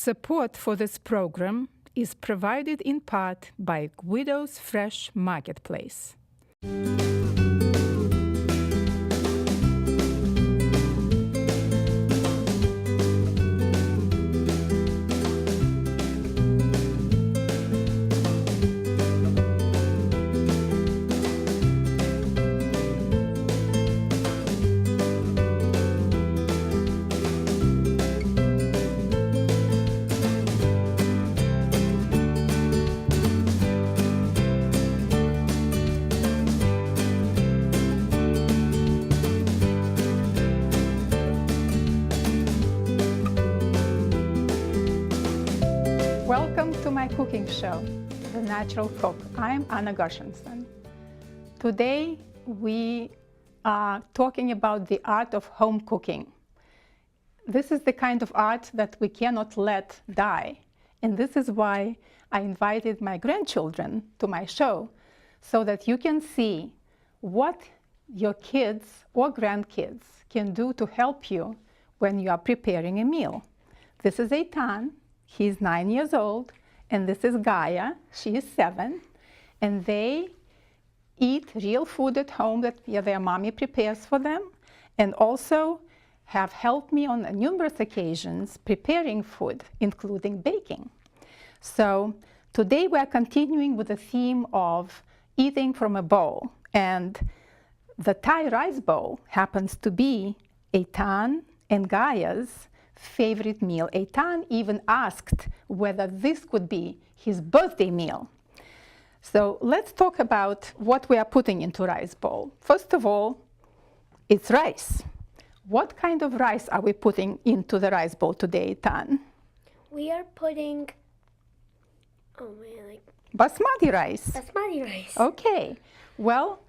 Support for this program is provided in part by Guido's Fresh Marketplace. Welcome to my cooking show, The Natural Cook. I'm Anna Gershenson. Today we are talking about the art of home cooking. This is the kind of art that we cannot let die. And this is why I invited my grandchildren to my show, so that you can see what your kids or grandkids can do to help you when you are preparing a meal. This is Eitan. He's 9 years old, and this is Gaia. She is 7, and they eat real food at home that their mommy prepares for them, and also have helped me on numerous occasions preparing food, including baking. So today we're continuing with the theme of eating from a bowl, and the Thai rice bowl happens to be Eitan and Gaia's favorite meal. Eitan even asked whether this could be his birthday meal. So let's talk about what we are putting into rice bowl. First of all, it's rice. What kind of rice are we putting into the rice bowl today, Eitan? We are putting, basmati rice. basmati rice. Okay. Well,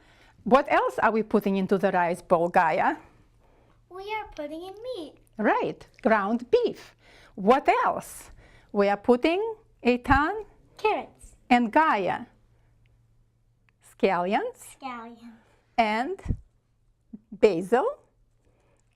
what else are we putting into the rice bowl, Gaia? We are putting in meat. Right, ground beef. What else? We are putting, Eitan Carrots. and Gaia, scallions Scallion. and basil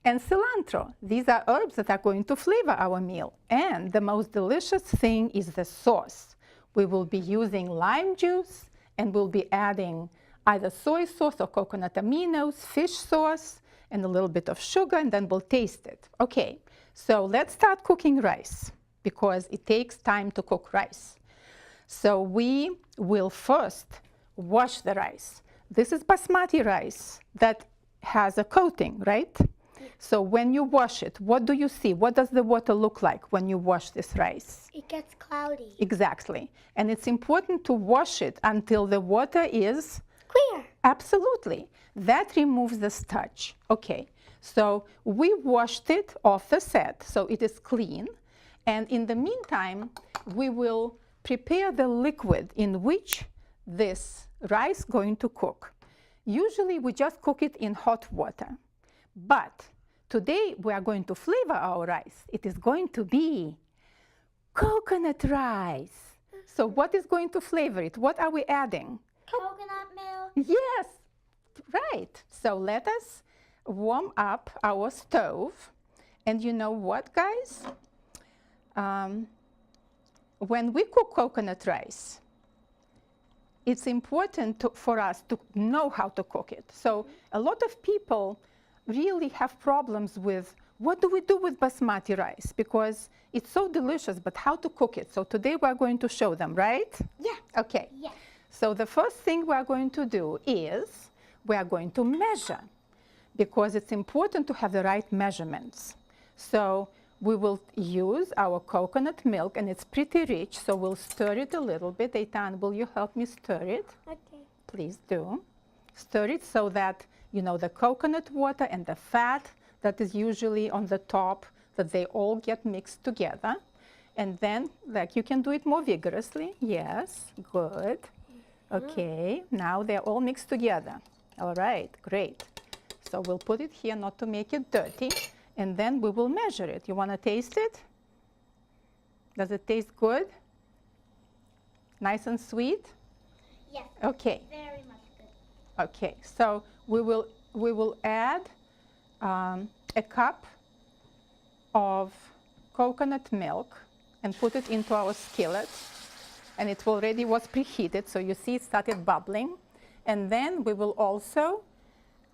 and cilantro. These are herbs that are going to flavor our meal. And the most delicious thing is the sauce. We will be using lime juice, and we'll be adding either soy sauce or coconut aminos, fish sauce, and a little bit of sugar, and then we'll taste it. Okay, so let's start cooking rice, because it takes time to cook rice. So we will first wash the rice. This is basmati rice that has a coating, right? So when you wash it, what do you see? What does the water look like when you wash this rice? It gets cloudy. Exactly. And it's important to wash it until the water is Clear. absolutely. That removes the starch. Okay, so we washed it off the set, so it is clean. And in the meantime, we will prepare the liquid in which this rice is going to cook. Usually we just cook it in hot water. But today we are going to flavor our rice. It is going to be coconut rice. So what is going to flavor it? What are we adding? Coconut milk. Yes, right. So let us warm up our stove. And you know what, guys? When we cook coconut rice, it's important for us to know how to cook it. So a lot of people really have problems with what do we do with basmati rice, because it's so delicious, but how to cook it. So today we're going to show them, right? Yeah. Okay. Yeah. So the first thing we're going to do is we are going to measure, because it's important to have the right measurements. So we will use our coconut milk, and it's pretty rich, so we'll stir it a little bit. Eitan, will you help me stir it? Okay. Please do. Stir it so that, you know, the coconut water and the fat that is usually on the top, that they all get mixed together. And then, like, you can do it more vigorously. Yes, good. Okay, now they're all mixed together. All right, great. So we'll put it here not to make it dirty, and then we will measure it. You want to taste it? Does it taste good? Nice and sweet? Yes. Okay. Very much good. Okay, so we will add a cup of coconut milk and put it into our skillet. And it already was preheated, so you see it started bubbling. And then we will also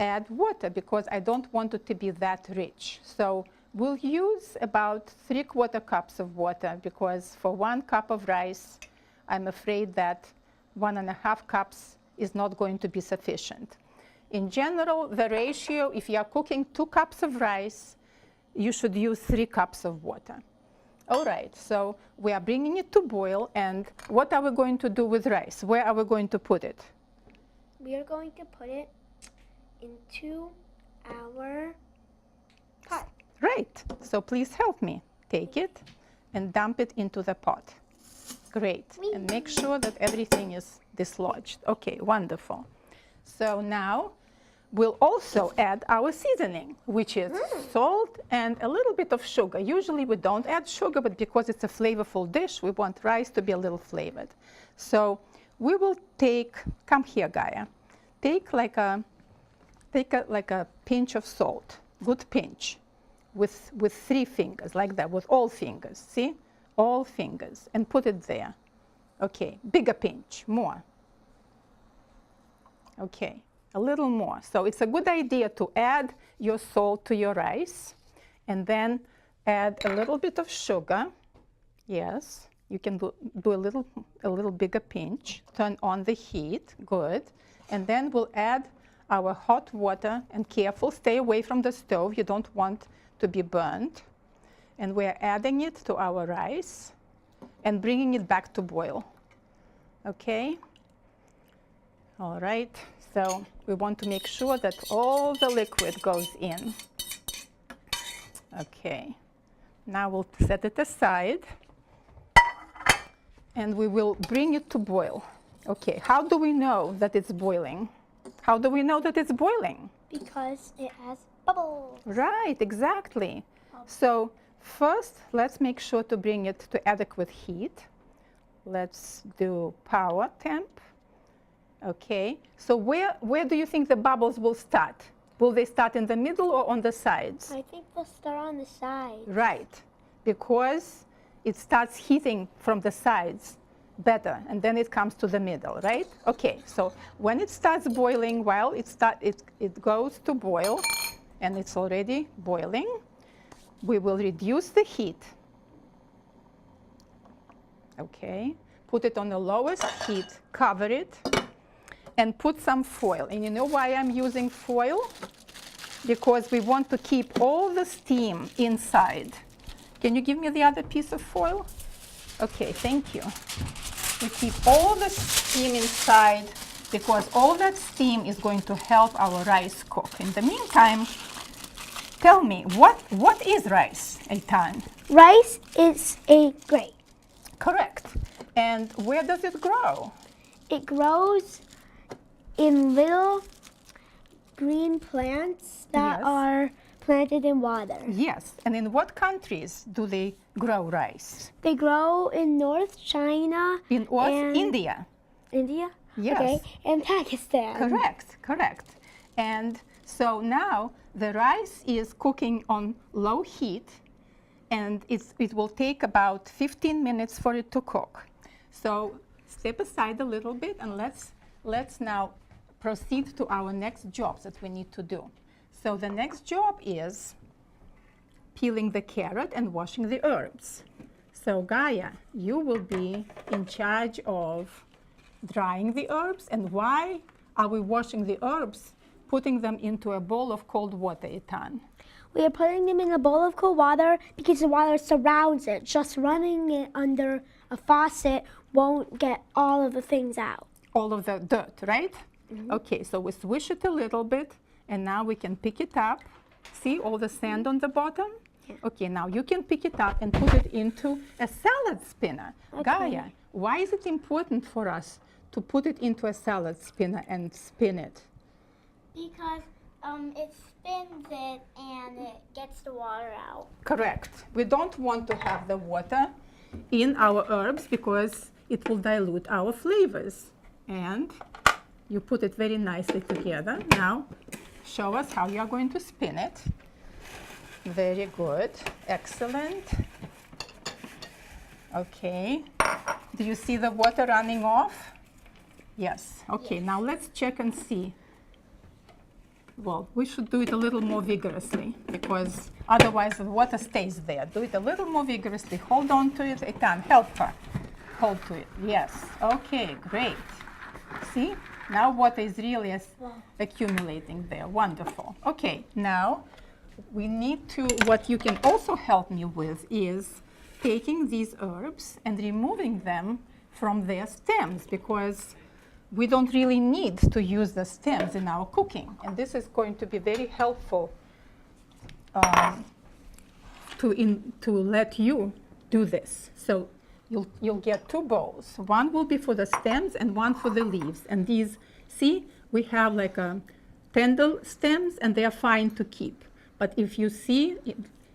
add water because I don't want it to be that rich. So we'll use about 3/4 cups of water because for 1 cup of rice, I'm afraid that 1.5 cups is not going to be sufficient. In general, the ratio, if you are cooking 2 cups of rice, you should use 3 cups of water. All right, so we are bringing it to boil, and what are we going to do with rice? Where are we going to put it? We are going to put it into our pot. Right, so please help me. Take it and dump it into the pot. Great, and make sure that everything is dislodged. Okay, wonderful. So now we'll also add our seasoning, which is salt and a little bit of sugar. Usually we don't add sugar, but because it's a flavorful dish, we want rice to be a little flavored. So we will take, come here, Gaia. Take like a pinch of salt, good pinch, with 3 fingers, like that, with all fingers, see? All fingers, and put it there. Okay, bigger pinch, more. Okay, a little more. So it's a good idea to add your salt to your rice and then add a little bit of sugar. Yes, you can do a little bigger pinch. Turn on the heat, good. And then we'll add our hot water, and careful, stay away from the stove. You don't want to be burned. And we're adding it to our rice and bringing it back to boil. Okay? All right, so we want to make sure that all the liquid goes in. Okay, now we'll set it aside and we will bring it to boil. Okay, how do we know that it's boiling? How do we know that it's boiling? Because it has bubbles. Right, exactly. So first, let's make sure to bring it to adequate heat. Let's do power temp. Okay, so where do you think the bubbles will start? Will they start in the middle or on the sides? I think they'll start on the side. Right, because it starts heating from the sides better, and then it comes to the middle, right? Okay, so when it starts boiling, while it goes to boil, and it's already boiling, we will reduce the heat. Okay, put it on the lowest heat, cover it, and put some foil. And you know why I'm using foil? Because we want to keep all the steam inside. Can you give me the other piece of foil? Okay, thank you. We keep all the steam inside because all that steam is going to help our rice cook. In the meantime, tell me, what is rice, Eitan? Rice is a grain. Correct. And where does it grow? It grows in little green plants that Yes. are planted in water. Yes. And in what countries do they grow rice? They grow in North China. In what? and India. India? Yes. Okay, and Pakistan. Correct, correct. And so now the rice is cooking on low heat, and it will take about 15 minutes for it to cook. So step aside a little bit, and let's now proceed to our next jobs that we need to do. So the next job is peeling the carrot and washing the herbs. So Gaia, you will be in charge of drying the herbs. And why are we washing the herbs? Putting them into a bowl of cold water, Eitan. We are putting them in a bowl of cold water because the water surrounds it. Just running it under a faucet won't get all of the things out. All of the dirt, right? Okay, so we swish it a little bit, and now we can pick it up. See all the sand on the bottom? Yeah. Okay, now you can pick it up and put it into a salad spinner. Okay. Gaia, why is it important for us to put it into a salad spinner and spin it? Because it spins it and it gets the water out. Correct. We don't want to have the water in our herbs because it will dilute our flavors. And you put it very nicely together. Now, show us how you are going to spin it. Very good. Excellent. Okay. Do you see the water running off? Yes. Okay, now let's check and see. Well, we should do it a little more vigorously because otherwise the water stays there. Do it a little more vigorously. Hold on to it. Eitan, help her. Hold to it. Yes. Okay, great. See? Now water is really accumulating there. Wonderful. Okay, now we need to, what you can also help me with is taking these herbs and removing them from their stems because we don't really need to use the stems in our cooking. And this is going to be very helpful to let you do this. So you'll get 2 bowls. One will be for the stems and one for the leaves. And these, see, we have like tender stems and they are fine to keep. But if you see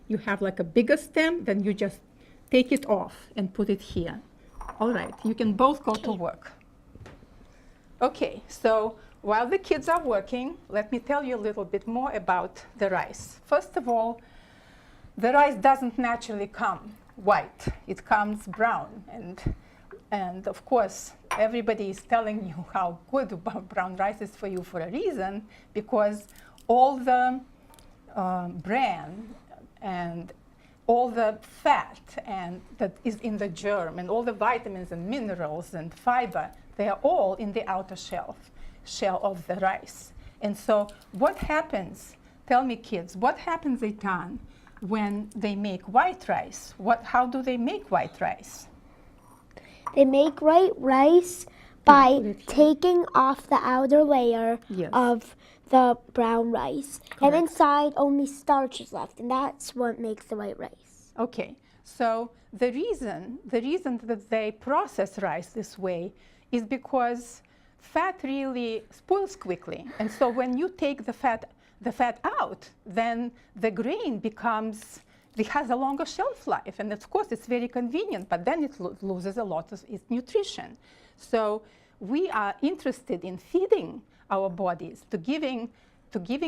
you have like a bigger stem, then you just take it off and put it here. All right, you can both go to work. Okay, so while the kids are working, let me tell you a little bit more about the rice. First of all, the rice doesn't naturally come white. It comes brown. And of course, everybody is telling you how good brown rice is for you for a reason, because all the bran and all the fat and that is in the germ and all the vitamins and minerals and fiber, they are all in the outer shell of the rice. And so what happens, tell me kids, what happens, Eitan, when they make white rice? How do they make white rice? They make white rice by taking off the outer layer of the brown rice. Correct. And inside only starch is left, and that's what makes the white rice. Okay, so the reason that they process rice this way is because fat really spoils quickly. And so when you take the fat out, then the grain it has a longer shelf life. And of course, it's very convenient, but then it loses a lot of its nutrition. So we are interested in feeding our bodies, to giving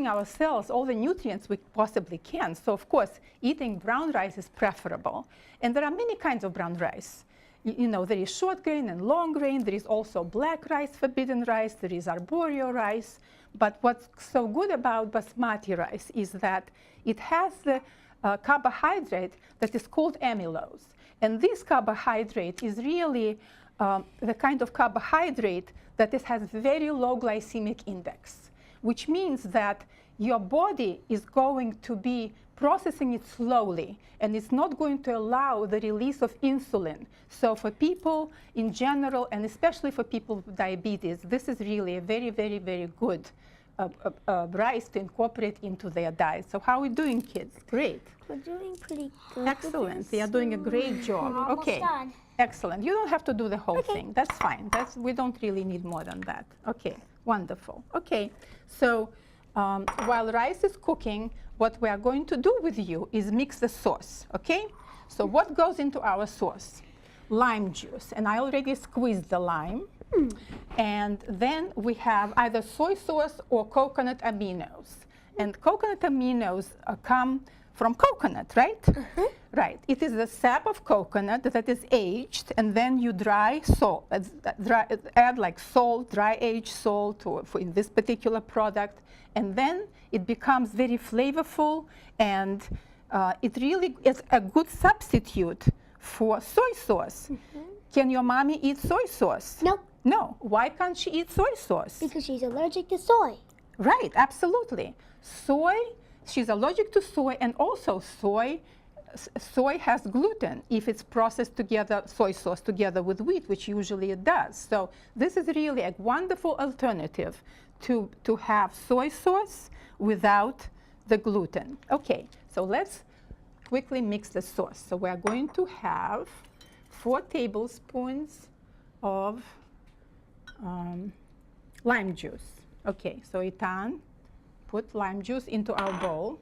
ourselves all the nutrients we possibly can. So of course, eating brown rice is preferable. And there are many kinds of brown rice. You know, there is short grain and long grain. There is also black rice, forbidden rice. There is arborio rice. But what's so good about basmati rice is that it has the carbohydrate that is called amylose. And this carbohydrate is really the kind of carbohydrate that has very low glycemic index, which means that your body is going to be processing it slowly, and it's not going to allow the release of insulin. So for people in general, and especially for people with diabetes, this is really a very, very, very good rice to incorporate into their diet. So how are we doing, kids? Great. We're doing pretty good. Excellent. They are doing a great job. Okay. Done. Excellent. You don't have to do the whole thing. That's fine. We don't really need more than that. Okay. Wonderful. Okay. So while rice is cooking, what we are going to do with you is mix the sauce. Okay. So what goes into our sauce? Lime juice. And I already squeezed the lime. And then we have either soy sauce or coconut aminos. And coconut aminos come from coconut, right? Right. It is the sap of coconut that is aged, and then you add like salt, dry aged salt in this particular product, and then it becomes very flavorful, and it really is a good substitute for soy sauce. Can your mommy eat soy sauce? Nope. No. Why can't she eat soy sauce? Because she's allergic to soy. Right, absolutely. She's allergic to soy, and also soy has gluten if it's processed together, soy sauce together with wheat, which usually it does. So this is really a wonderful alternative to have soy sauce without the gluten. Okay, so let's quickly mix the sauce. So we're going to have 4 tablespoons of lime juice. Okay, so Eitan, put lime juice into our bowl.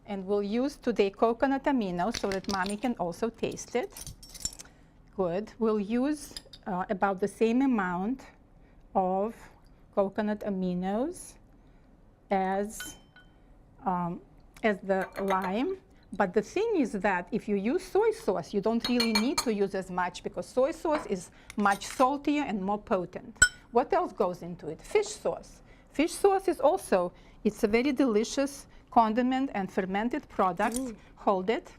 And we'll use today coconut aminos so that mommy can also taste it. Good. We'll use about the same amount of coconut aminos as the lime. But the thing is that if you use soy sauce, you don't really need to use as much because soy sauce is much saltier and more potent. What else goes into it? Fish sauce. Fish sauce is also, it's a very delicious condiment and fermented product. Hold it.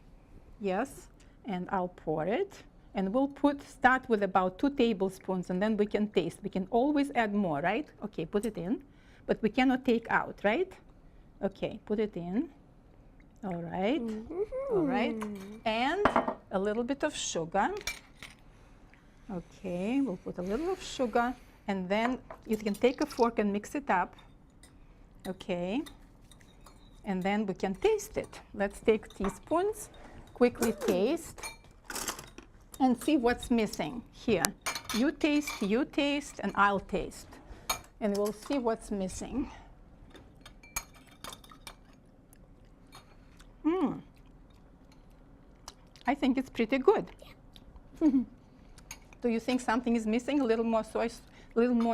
Yes. And I'll pour it. And we'll start with about 2 tablespoons, and then we can taste. We can always add more, right? Okay, put it in. But we cannot take out, right? Okay, put it in. All right. All right. And a little bit of sugar. Okay, we'll put a little of sugar. And then you can take a fork and mix it up. Okay. And then we can taste it. Let's take teaspoons, quickly taste. And see what's missing here. You taste, and I'll taste. And we'll see what's missing. I think it's pretty good. Yeah. Do you think something is missing? A little more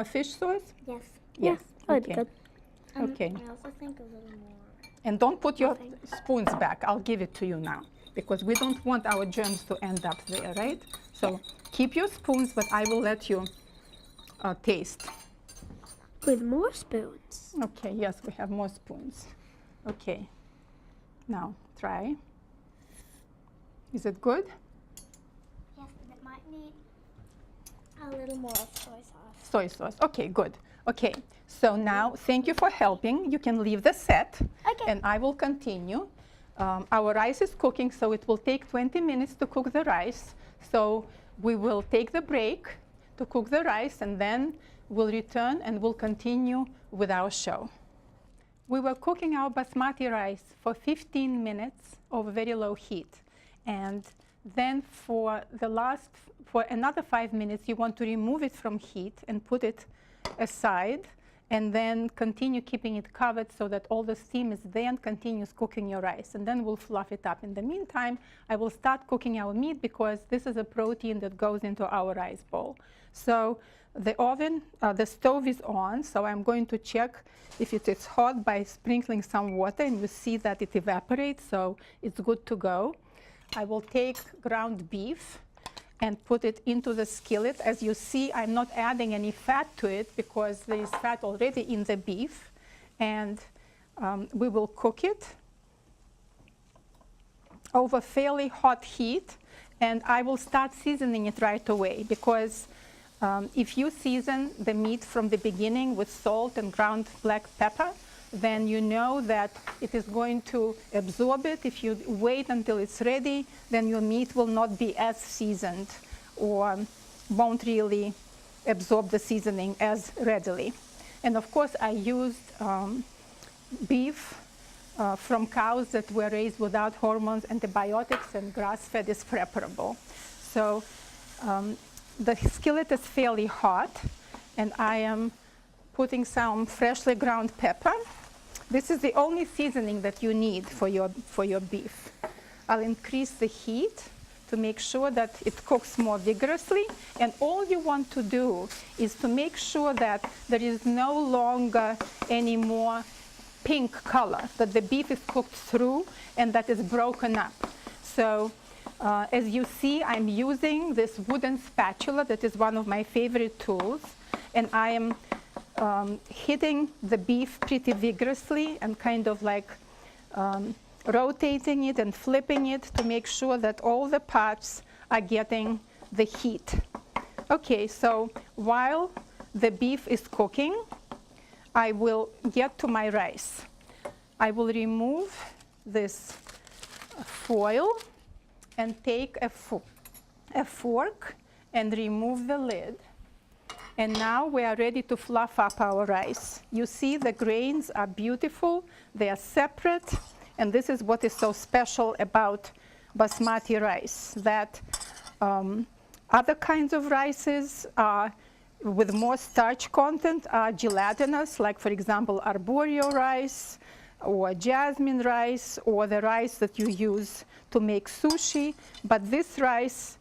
fish sauce? Yes. Yes. Yeah, okay. good. Okay. I also think a little more. And don't put your spoons back. I'll give it to you now, because we don't want our germs to end up there, right? So keep your spoons, but I will let you taste. With more spoons. Okay, yes, we have more spoons. Okay, now try. Is it good? Yes, but it might need a little more of soy sauce. Soy sauce, okay, good. Okay, so now thank you for helping. You can leave the set, and I will continue. Our rice is cooking, so it will take 20 minutes to cook the rice. So we will take the break to cook the rice, and then we'll return and we'll continue with our show. We were cooking our basmati rice for 15 minutes over very low heat. And then for another 5 minutes, you want to remove it from heat and put it aside, and then continue keeping it covered so that all the steam is there and continues cooking your rice. And then we'll fluff it up. In the meantime, I will start cooking our meat because this is a protein that goes into our rice bowl. So the oven, the stove is on, so I'm going to check if it is hot by sprinkling some water, and you see that it evaporates, so it's good to go. I will take ground beef and put it into the skillet. As you see, I'm not adding any fat to it because there is fat already in the beef. And we will cook it over fairly hot heat. And I will start seasoning it right away because if you season the meat from the beginning with salt and ground black pepper, then you know that it is going to absorb it. If you wait until it's ready, then your meat will not be as seasoned or won't really absorb the seasoning as readily. And of course, I used beef from cows that were raised without hormones, antibiotics, and grass-fed is preferable. So the skillet is fairly hot, and I am putting some freshly ground pepper. This is the only seasoning that you need for your beef. I'll increase the heat to make sure that it cooks more vigorously. And all you want to do is to make sure that there is no longer any more pink color, that the beef is cooked through and that it's broken up. So as you see, I'm using this wooden spatula that is one of my favorite tools, and I am hitting the beef pretty vigorously and kind of like rotating it and flipping it to make sure that all the parts are getting the heat. Okay, so while the beef is cooking, I will get to my rice. I will remove this foil and take a fork and remove the lid. And now we are ready to fluff up our rice. You see the grains are beautiful, they are separate, and this is what is so special about basmati rice, that other kinds of rices with more starch content are gelatinous, like for example arborio rice or jasmine rice or the rice that you use to make sushi, but this rice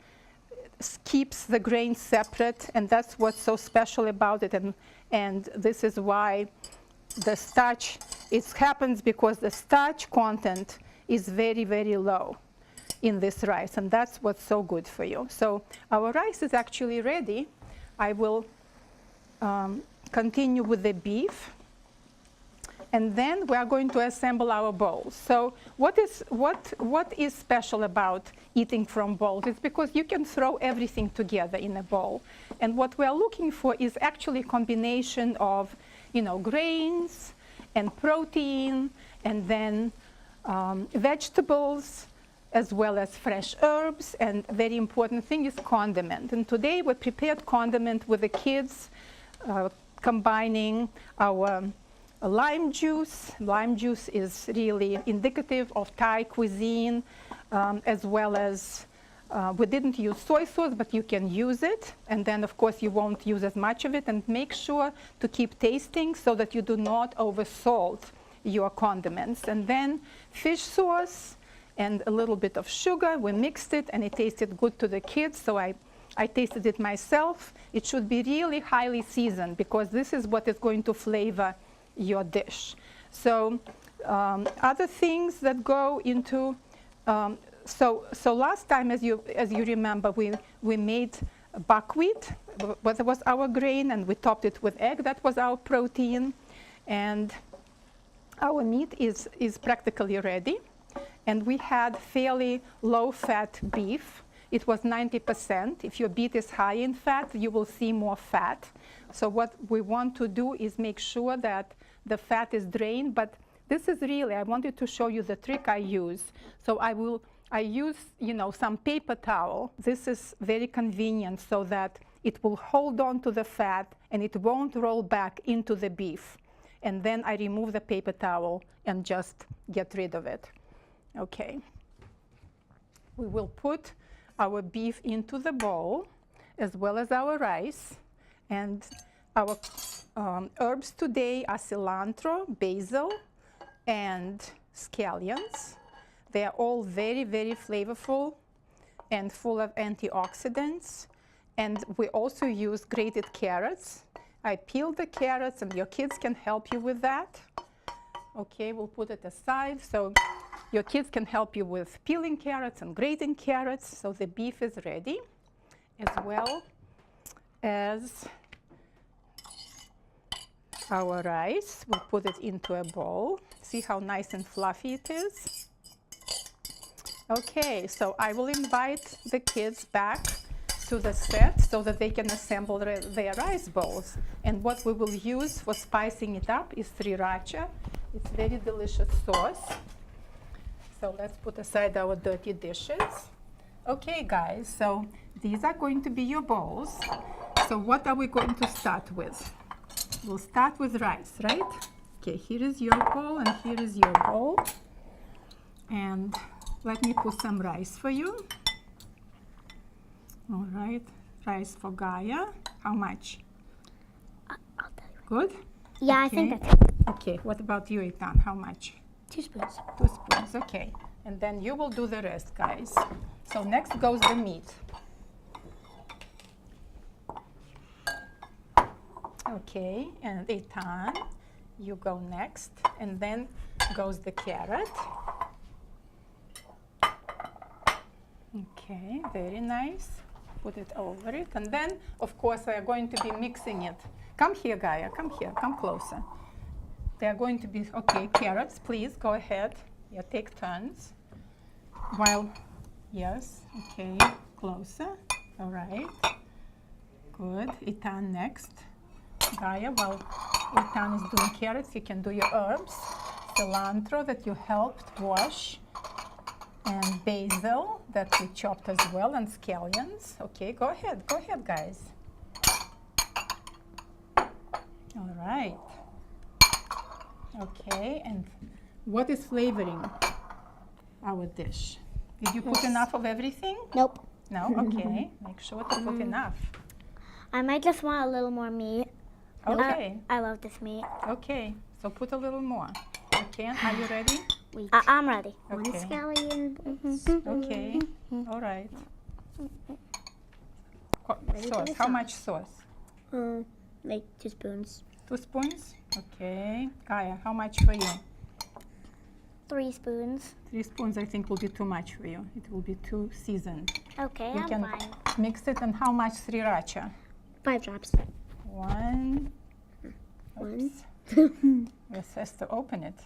keeps the grain separate, and that's what's so special about it. And this is why the starch, it happens because the starch content is very, very low in this rice, and that's what's so good for you. So our rice is actually ready. I will continue with the beef, and then we are going to assemble our bowls. So what is special about eating from bowls? It's because you can throw everything together in a bowl, and what we are looking for is actually a combination of, you know, grains and protein, and then vegetables, as well as fresh herbs, and very important thing is condiment. And today we prepared condiment with the kids, combining our lime juice. Lime juice is really indicative of Thai cuisine, as well as we didn't use soy sauce, but you can use it. And then, of course, you won't use as much of it. And make sure to keep tasting so that you do not oversalt your condiments. And then fish sauce and a little bit of sugar. We mixed it, and it tasted good to the kids. So I tasted it myself. It should be really highly seasoned, because this is what is going to flavor your dish. So other things that go into, so last time, as you remember, we made buckwheat. That was our grain, and we topped it with egg. That was our protein. And our meat is practically ready. And we had fairly low-fat beef. It was 90%. If your beef is high in fat, you will see more fat. So what we want to do is make sure that the fat is drained. But this is really, I wanted to show you the trick I use. So I use, you know, some paper towel. This is very convenient so that it will hold on to the fat and it won't roll back into the beef. And then I remove the paper towel and just get rid of it. Okay. We will put our beef into the bowl, as well as our rice. And our herbs today are cilantro, basil, and scallions. They are all very, very flavorful and full of antioxidants. And we also use grated carrots. I peeled the carrots, and your kids can help you with that. Okay, we'll put it aside. So your kids can help you with peeling carrots and grating carrots. So the beef is ready, as well as our rice. We'll put it into a bowl. See how nice and fluffy it is? Okay, so I will invite the kids back to the set so that they can assemble their rice bowls. And what we will use for spicing it up is sriracha. It's very delicious sauce. So let's put aside our dirty dishes. Okay, guys, so these are going to be your bowls. So what are we going to start with? We'll start with rice, right? Okay, here is your bowl, and here is your bowl. And let me put some rice for you. All right, rice for Gaia. How much? I'll tell you. Good? Yeah, Okay. I think that's it. Okay, what about you, Eitan? How much? 2 spoons. 2 spoons, okay. And then you will do the rest, guys. So next goes the meat. Okay, and Eitan, you go next. And then goes the carrot. Okay, very nice. Put it over it. And then, of course, we are going to be mixing it. Come here, Gaia, come here, come closer. They are going to be, okay, carrots, please, go ahead. Yeah, take turns. While, yes, okay, closer. All right. Good. Eitan next. Gaia, while Eitan is doing carrots, you can do your herbs. Cilantro that you helped wash. And basil that we chopped as well, and scallions. Okay, go ahead, guys. All right. Okay, and what is flavoring our dish? Did you put enough of everything? Nope. No? Okay, make sure to put enough. I might just want a little more meat. Okay, I love this meat. okay, so put a little more. Okay, are you ready? I'm ready. Okay. One scallion. Okay, all right. Sauce, how much sauce? Like 2 spoons. 2 spoons? Okay. Gaia, how much for you? 3 spoons. 3 spoons, I think, will be too much for you. It will be too seasoned. Okay, You I'm can fine. mix it. And how much sriracha? 5 drops. 1. One. Oops. Yes, has to open it.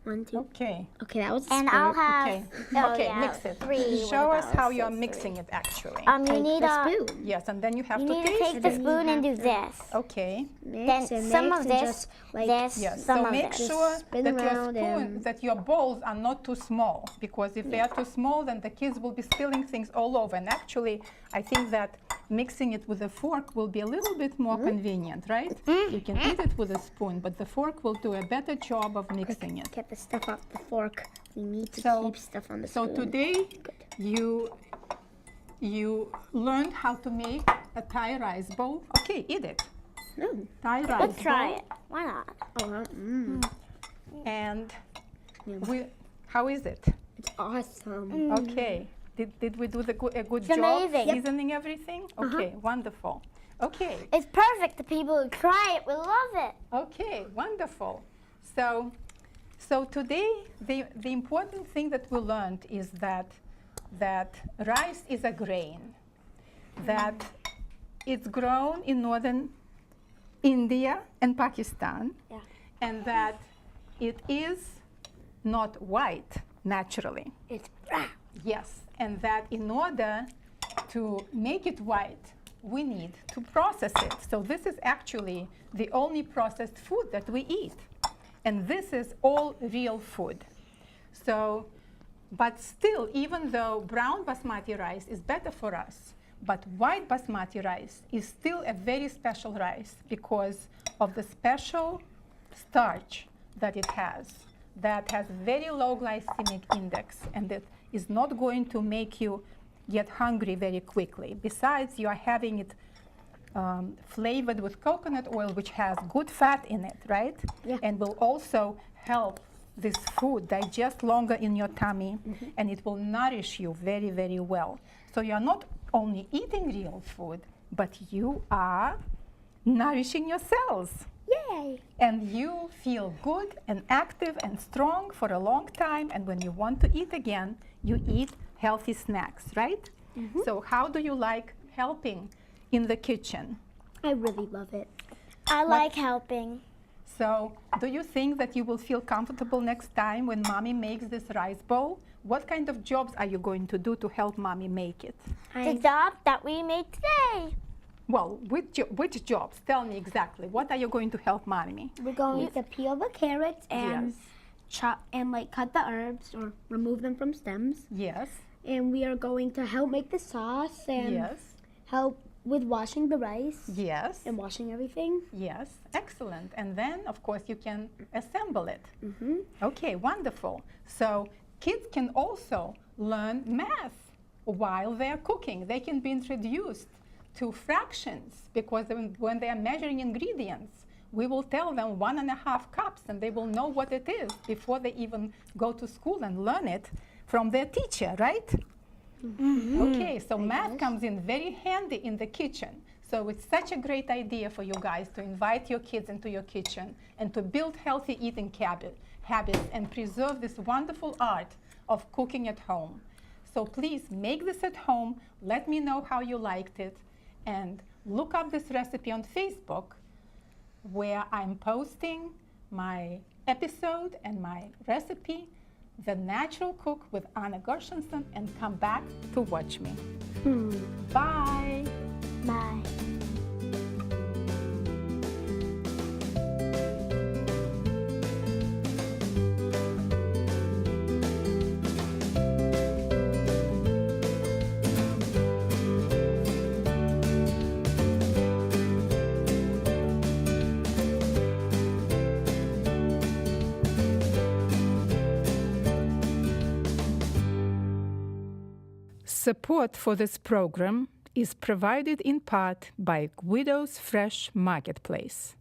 1, 2. Okay. Okay, that was. And squirt. I'll have. Okay. Oh, Okay, yeah, mix it. 3. Show What us about how I you're say mixing 3? it actually. You Take need the a. spoon. Yes, and then you have You to need to taste take the it. spoon and do have to- this. Okay. Mix Then and some mix of and this, just, like, this, Yes. some So of make this. sure spin that your around spoon, and- that your bowls are not too small, because if they are too small, then the kids will be spilling things all over. And actually, I think that mixing it with a fork will be a little bit more convenient, right? You can eat it with a spoon, but the fork will do a better job of mixing it. Get the stuff off the fork. We need to So- keep stuff on the So spoon. today, Good. you learned how to make a Thai rice bowl. Okay, eat it. No. Thai rice Let's try bowl. it. Why not? And Yeah. how is it? It's awesome. Okay. Did we do a good It's job amazing. Yep. seasoning everything? Okay, wonderful. Okay, It's perfect. The people who try it will love it. okay, wonderful. So today, the important thing that we learned is that rice is a grain, that it's grown in northern India and Pakistan, Yeah. and that it is not white naturally. It's brown. Yes, and that in order to make it white, we need to process it. So this is actually the only processed food that we eat. And this is all real food. So, but still, even though brown basmati rice is better for us, but white basmati rice is still a very special rice because of the special starch that it has, that has very low glycemic index, and that is not going to make you get hungry very quickly. Besides, you are having it flavored with coconut oil, which has good fat in it, right? Yeah. And will also help this food digest longer in your tummy, and it will nourish you very, very well. So you are not only eating real food, but you are nourishing your cells. Yay! And you feel good and active and strong for a long time. And when you want to eat again, you eat healthy snacks, right? So how do you like helping in the kitchen? I really love it. I like helping. So do you think that you will feel comfortable next time when mommy makes this rice bowl? What kind of jobs are you going to do to help mommy make it? The job that we made today. Well, which jobs? Tell me exactly. What are you going to help mommy? We're going to peel the carrots and Yes. chop and like cut the herbs or remove them from stems. Yes, And we are going to help make the sauce and yes, help with washing the rice yes. and washing everything. Yes, excellent. And then, of course, you can assemble it. Mm-hmm. Okay, wonderful. So kids can also learn math while they're cooking. They can be introduced to fractions because when they are measuring ingredients, we will tell them 1.5 cups and they will know what it is before they even go to school and learn it from their teacher, right? Okay, so math comes in very handy in the kitchen. So it's such a great idea for you guys to invite your kids into your kitchen and to build healthy eating habits and preserve this wonderful art of cooking at home. So please make this at home. Let me know how you liked it. And look up this recipe on Facebook, where I'm posting my episode and my recipe, The Natural Cook with Anna Gershenson, and come back to watch me. Bye. Bye. Support for this program is provided in part by Guido's Fresh Marketplace.